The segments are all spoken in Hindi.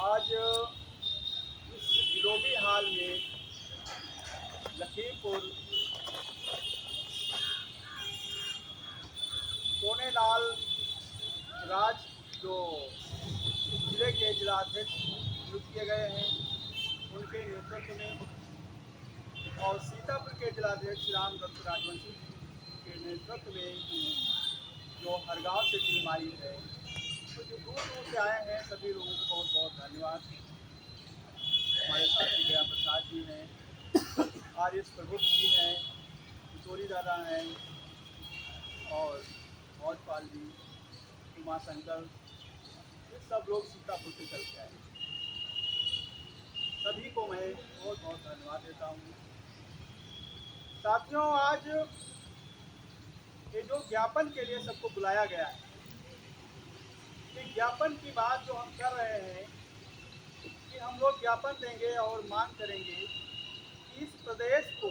आज इस गिलोबी हाल में लखीमपुर सोनेलाल राज जो जिले के जिलाध्यक्ष नियुक्त किए गए हैं उनके नेतृत्व में और सीतापुर के जिलाध्यक्ष रामदत्त राजवंशी के नेतृत्व में जो हर गाँव से टीम आई है, तो जो दूर दूर से आए हैं सभी लोगों को बहुत बहुत धन्यवाद। हमारे साथी गया प्रसाद जी हैं, आर एस प्रभु जी हैं, किशोरी दादा हैं और मौजपाल जी, उमा शंकर, ये सब लोग सीतापुर से चल के आए। सभी को मैं बहुत बहुत धन्यवाद देता हूँ। साथियों, आज ये जो ज्ञापन के लिए सबको बुलाया गया है, ये ज्ञापन की बात जो हम कर रहे हैं कि हम लोग ज्ञापन देंगे और मांग करेंगे कि इस प्रदेश को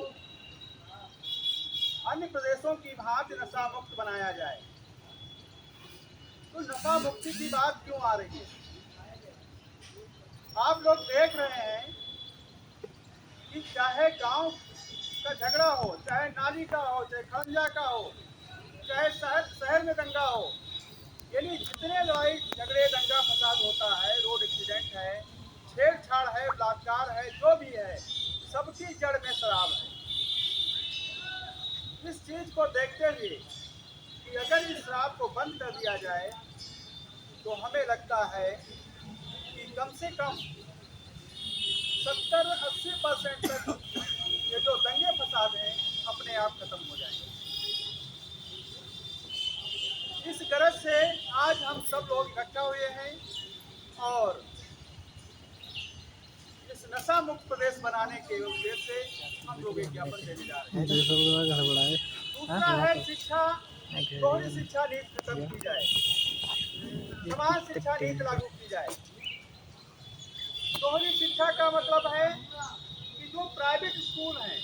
अन्य प्रदेशों की भांति नशा मुक्त बनाया जाए। तो नशा मुक्ति की बात क्यों आ रही है? आप लोग देख रहे हैं कि चाहे गांव का झगड़ा हो, चाहे नाली का हो, चाहे खंजा का हो, चाहे शहर में दंगा हो, यानी जितने लड़ाई झगड़े दंगा फसाद होता है, रोड एक्सीडेंट है, छेड़छाड़ है, बलात्कार है, जो भी है, सबकी जड़ में शराब है। इस चीज को देखते हुए कि अगर इस शराब को बंद कर दिया जाए तो हमें लगता है कि कम से कम 70-80% तक ये जो दंगे फसाद हैं अपने आप खत्म हो जाएंगे। इस गरज से आज हम सब लोग इकट्ठा हुए हैं और इस नशा मुक्त प्रदेश बनाने के उद्देश्य से हम लोग एक ज्ञापन देने जा रहे हैं। दूसरा है शिक्षा, दोहरी शिक्षा नीति खत्म की जाए, समान शिक्षा नीति लागू की जाए। दोहरी शिक्षा का मतलब है कि जो प्राइवेट स्कूल हैं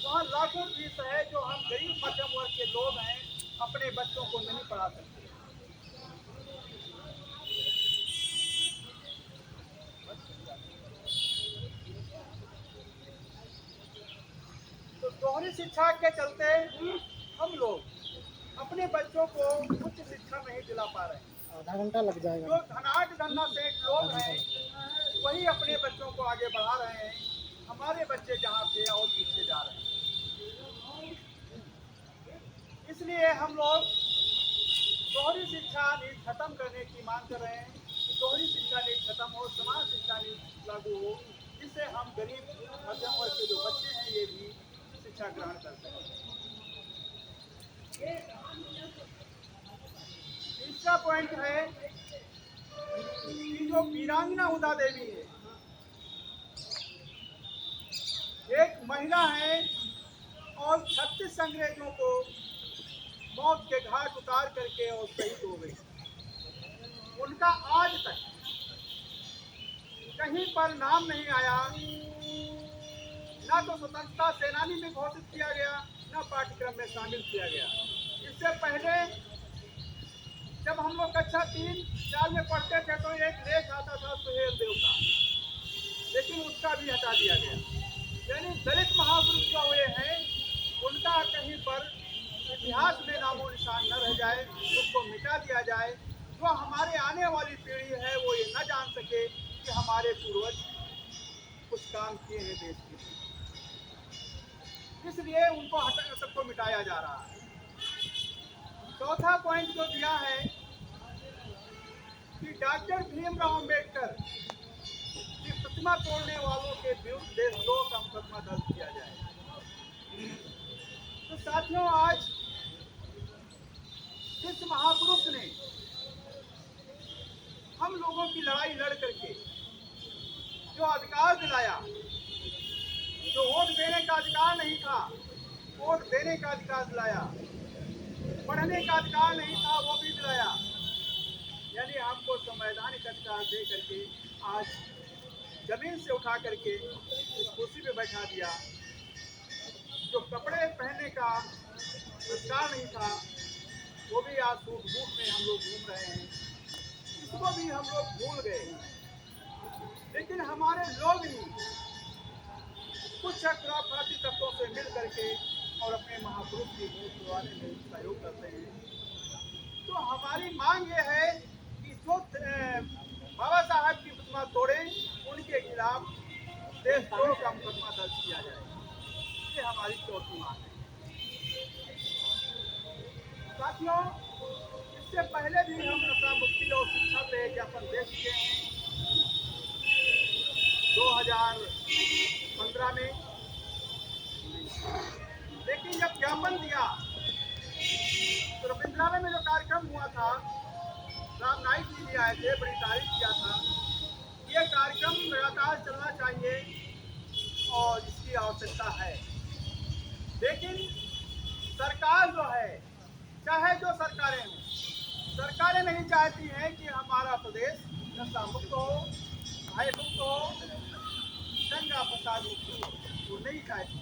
वहाँ लाखों फीस है, जो हम गरीब मध्यम वर्ग के लोग हैं अपने बच्चों को नहीं पढ़ा सकते। तो दोहरी शिक्षा के चलते हम लोग अपने बच्चों को उच्च शिक्षा नहीं दिला पा रहे हैं। आधा घंटा लग जाएगा। जो धनाढ़ धन्ना सेठ लोग हैं वही अपने बच्चों को आगे बढ़ा रहे हैं, हमारे बच्चे जहाँ थे और पीछे जा रहे हैं। इसलिए हम लोग दोहरी शिक्षा नीति खत्म करने की मांग कर रहे हैं कि दोहरी शिक्षा नीति खत्म हो, समान शिक्षा नीति लागू हो, जिससे हम गरीब मध्यम वर्ग के जो बच्चे हैं ये भी शिक्षा ग्रहण कर सकें। तीसरा पॉइंट है कि जो वीरांगना उदा देवी है, एक महिला है और 36 अंग्रेजों को मौत के घाट उतार करके और शहीद हो गई। उनका आज तक कहीं पर नाम नहीं आया, ना तो स्वतंत्रता सेनानी में घोषित किया गया, ना पाठ्यक्रम में शामिल किया गया। इससे पहले जब हम लोग कक्षा 3-4 में पढ़ते थे तो एक लेख आता था सुहेल देव का, लेकिन उसका भी हटा दिया गया। यानी दलित महापुरुष जो हुए हैं उनका कहीं पर इतिहास में नामो निशान न रह जाए, उसको मिटा दिया जाए, जो हमारे आने वाली पीढ़ी है वो ये न जान सके कि हमारे पूर्वज कुछ काम किए हैं देश के लिए। इसलिए उनको सबको मिटाया जा रहा है। चौथा पॉइंट जो दिया है कि डॉक्टर भीमराव अंबेडकर की प्रतिमा तोड़ने वालों के विरुद्ध देशद्रोह का मुकदमा दर्ज किया जाए। तो साथियों, आज इस महापुरुष ने हम लोगों की लड़ाई लड़ करके जो अधिकार दिलाया, जो वोट देने का अधिकार नहीं था वोट देने का अधिकार दिलाया, पढ़ने का अधिकार नहीं था वो भी दिलाया, यानी हमको संवैधानिक अधिकार दे करके आज जमीन से उठा करके इस कुर्सी पे बैठा दिया। जो कपड़े पहनने का अधिकार नहीं था वो भी आज सूट बूट में हम लोग घूम रहे हैं, इसको भी हम लोग भूल गए। लेकिन हमारे लोग ही कुछ खुराफाती तत्वों से मिल करके और अपने महापुरुष की मूर्ति तुड़वाने में सहयोग करते हैं। तो हमारी मांग ये है कि जो बाबा साहब की प्रतिमा तोड़े उनके खिलाफ देशद्रोह का मुकदमा दर्ज किया जाए। ये हमारी चौथी मांग है। साथियों, इससे पहले भी हम नशा मुक्ति और शिक्षा पे ज्ञापन दे चुके हैं। 2015 में, लेकिन जब ज्ञापन दिया तो रविंद्रालय में जो कार्यक्रम हुआ था, राम नाईक जी भी आए थे, बड़ी तारीफ किया था। ये कार्यक्रम लगातार चलना चाहिए और इसकी आवश्यकता है। लेकिन सरकार जो है, चाहे जो सरकारें हों, सरकारें नहीं चाहती हैं कि हमारा प्रदेश नशा मुक्त हो, भय मुक्त हो, दंगा फसाद मुक्त हो। वो नहीं चाहती।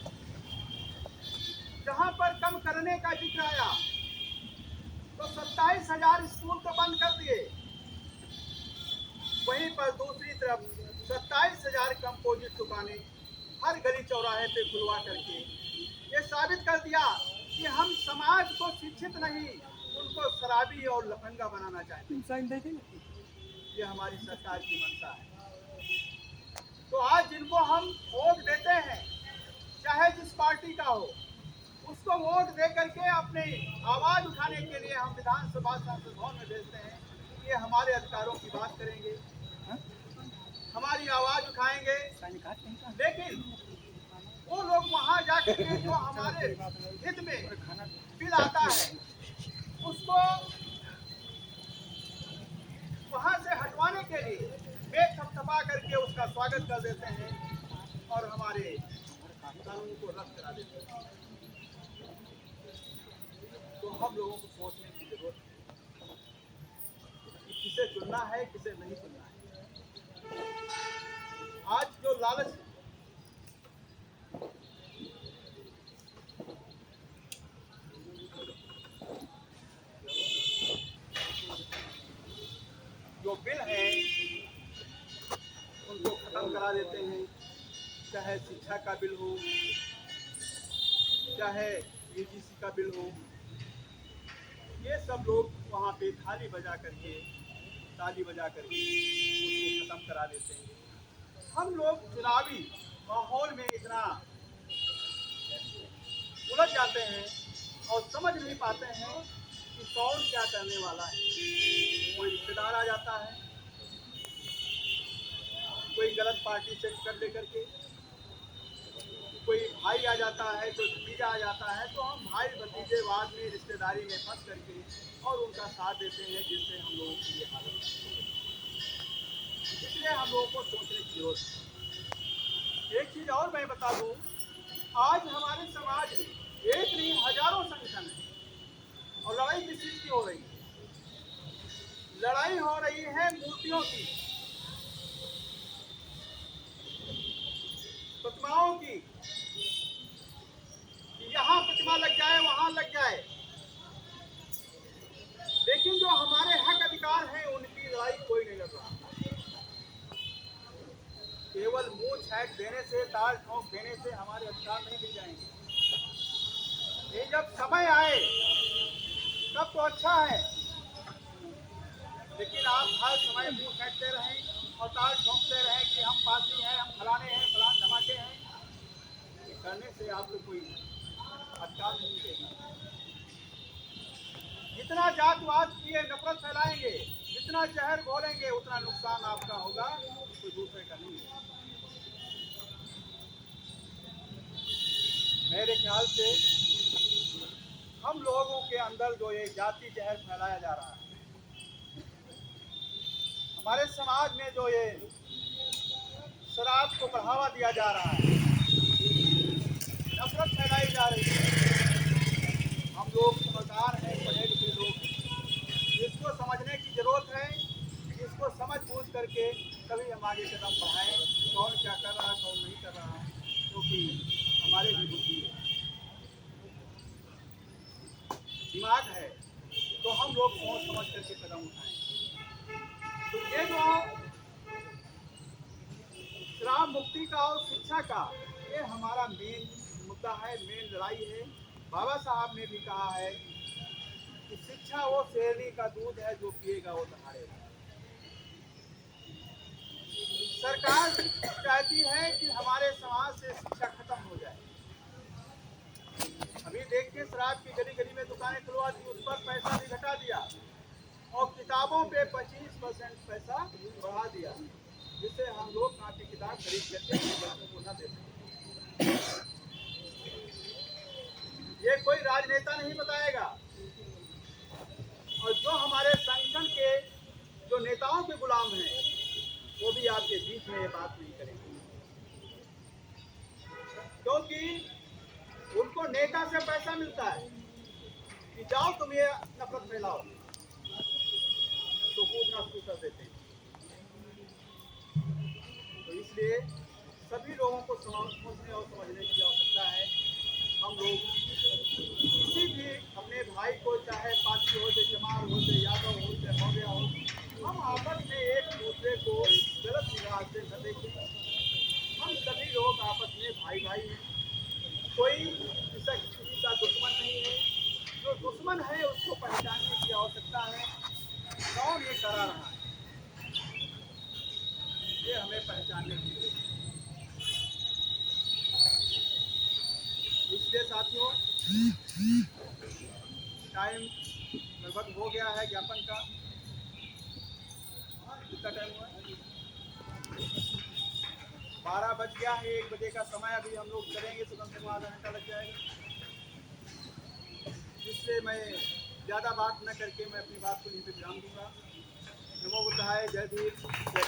जहां पर कम करने का जिक्र आया तो 27,000 स्कूल तो बंद कर दिए, वहीं पर दूसरी तरफ 27,000 कंपोजिट दुकानें हर गली चौराहे पे खुलवा करके ये साबित कर दिया कि हम समाज को शिक्षित नहीं, उनको शराबी और लफंगा बनाना चाहते हैं। ये हमारी सरकार की मंशा है। तो आज जिनको हम वोट देते हैं, चाहे जिस पार्टी का हो, उसको वोट दे करके अपनी आवाज उठाने के लिए हम विधानसभा संसद भवन में भेजते हैं। ये हमारे अधिकारों की बात करेंगे, हमारी आवाज उठाएंगे। लेकिन वो लोग वहां जाकर के जो हमारे हित में बिल आता है उसको वहां से हटवाने के लिए बेच थपथपा करके उसका स्वागत कर देते हैं और हमारे कानून को रद्द करा देते हैं। तो हम लोगों को सोचने की जरूरत है कि किसे चुनना है, किसे नहीं चुनना है। आज जो लालच जो बिल है उनको खत्म करा देते हैं, चाहे शिक्षा का बिल हो, चाहे यूजीसी का बिल हो। ये सब लोग वहाँ पे ताली बजा करके उसको खत्म करा देते हैं। हम लोग चुनावी माहौल में इतना उलझ जाते हैं और समझ नहीं पाते हैं कि कौन क्या करने वाला है। कोई रिश्तेदार आ जाता है, कोई गलत पार्टी से कर लेकर के, कोई भाई आ जाता है, कोई भतीजा आ जाता है, तो हम भाई भतीजेवाद में, रिश्तेदारी में फंस करके और उनका साथ देते हैं, जिससे हम लोगों की ये हालत है। इसलिए हम लोगों को सोचने की जरूरत है। एक चीज और मैं बता दूं, आज हमारे समाज में एक नहीं हजारों संगठन है और लड़ाई किस चीज की हो रही है? लड़ाई हो रही है मूर्तियों की, प्रतिमाओं की। यहाँ प्रतिमा लग जाए, वहां लग जाए। लेकिन जो हमारे हक अधिकार हैं उनकी लड़ाई कोई नहीं लड़ रहा। केवल मुंह छेक देने से, ताल ठोक देने से हमारे अधिकार नहीं मिल जाएंगे। ये जब समय आए तब तो अच्छा है, लेकिन आप हर समय मुंह छेकते रहें और ताल ठोकते रहें कि हम पासी हैं, हम फलाने हैं, फलान धमाके हैं। ये करने से आपको कोई अधिकार नहीं मिलेगा। जितना जातवाद की नफरत फैलाएंगे, जितना जहर घोलेंगे, उतना नुकसान आपका होगा, कोई दूसरे का नहीं है। मेरे ख्याल से हम लोगों के अंदर जो ये जाति जहर फैलाया जा रहा है, हमारे समाज में जो ये शराब को बढ़ावा दिया जा रहा है, नफरत फैलाई जा रही है, हम लोग समझदार हैं, पढ़े लिखे लोग हैं, इसको समझने की जरूरत है। इसको समझ बूझ करके कभी हम आगे कदम बढ़ाएं, कौन क्या कर रहा है, कौन नहीं कर रहा है, क्योंकि हमारे भी बुद्धि है, दिमाग है, तो हम लोग सोच समझ करके कदम उठाएं। तो ये जो का और शिक्षा का, ये हमारा मेन मुद्दा है, मेन लड़ाई है। बाबा साहब ने भी कहा है कि शिक्षा वो शेरनी का दूध है, जो पिएगा वो दहाड़ेगा। सरकार चाहती है कि हमारे समाज से शिक्षा खत्म हो जाए। अभी देखिए, शराब की गली गली में दुकानें खुलवा दी, उस पर पैसा भी घटा दिया, और किताबों पे 25% पैसा बढ़ा दिया, जिससे हम लोग कापी किताब खरीद करके अपने बच्चों को न दे सकें। ये कोई राजनेता नहीं बताएगा, और जो हमारे संगठन के जो नेताओं के गुलाम हैं, वो भी आपके बीच में ये बात नहीं करेंगे, क्योंकि उनको नेता से पैसा मिलता है कि जाओ तुम ये नफरत फैलाओ, तो कूदना शुरू कर देते हैं। तो इसलिए सभी लोगों को सोचने और समझने की आवश्यकता है। हम लोग किसी भी अपने भाई को, चाहे पार्टी हो, चाहे चमार हो, चाहे यादव हो, चाहे मौर्य हो, हम आपस में एक दूसरे को गलत निगाह से न देखें। हम सभी लोग आपस में भाई भाई हैं, कोई किसी का दुश्मन नहीं है। जो दुश्मन है उसको पहचानने की आवश्यकता है। कौन ये करा रहा है, ये हमें पहचानने की जरूरत है। इसलिए साथियों, टाइम लगभग हो गया है ज्ञापन का। कितना टाइम हुआ है? 12 बज गया है, 1 बजे का समय अभी हम लोग करेंगे, तो कम से कम आधा घंटा लग जाएगा। इसलिए मैं ज़्यादा बात न करके मैं अपनी बात को यहीं पे विराम दूंगा। नमो बुद्धाय, जय भीम, जय